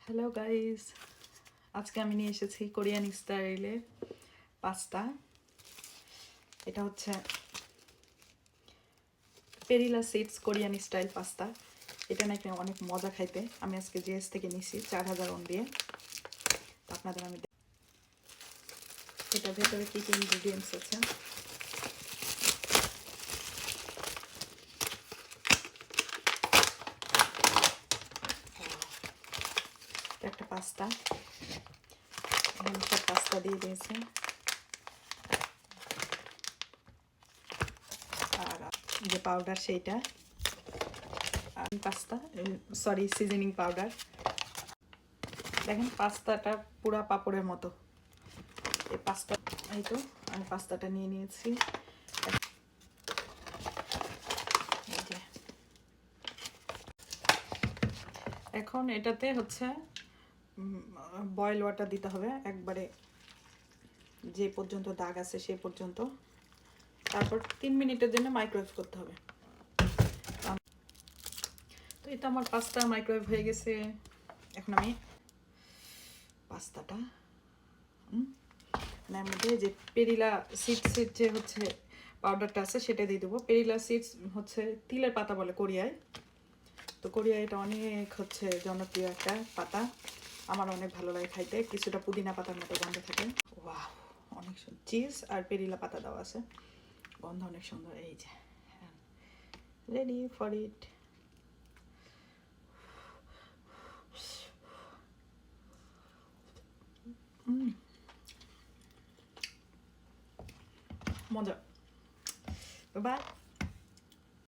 Hello guys, আজকে আমি নিয়ে এসেছি কোরিয়ান স্টাইলের পাস্তা। এটা হচ্ছে পেরিলা সিডস কোরিয়ান স্টাইল পাস্তা। এটা নাকি অনেক মজা খাইতে। আমি আজকে জিএস থেকে নিছি 4000 ওন দিয়ে। আপনাদের আমি এটা ভেতরে কি কি ইনগ্রেডিয়েন্টস আছে একটা পাস্তা, সব পাস্তা দিয়ে দিয়েছে। আর যে পাউডার সেইটা পাস্তা সরি সিজনিং পাউডার। দেখেন পাস্তাটা পুরা পাপড়ের মতো। এই পাস্তা এই তো আমি পাস্তাটা নিয়ে নিয়েছি। এখন এটাতে হচ্ছে বয়েল ওয়াটার দিতে হবে একবারে যে পর্যন্ত দাগ আছে সেই পর্যন্ত। তারপর 3 মিনিটের জন্য মাইক্রোওয়েভ করতে হবে। তো এটা আমার পাস্তা মাইক্রোওয়েভ হয়ে গেছে। এখন আমি পাস্তাটা মধ্যে যে পেরিলা সিডসের যে হচ্ছে পাউডারটা আছে সেটা দিয়ে দেবো। পেরিলা সিডস হচ্ছে তিলের পাতা বলে কোরিয়ায়। তো কোরিয়ায় এটা অনেক হচ্ছে জনপ্রিয় একটা পাতা। আমার অনেক ভালো লাগে খাইতে। কিছুটা পুদিনা পাতার মতো গন্ধ থাকে। ওয়াও, অনেক সুন্দর। চিজ আর পেরিলা পাতা দেওয়া আছে, গন্ধ অনেক সুন্দর। এই যে রেডি ফর ইট। মজা। বাই।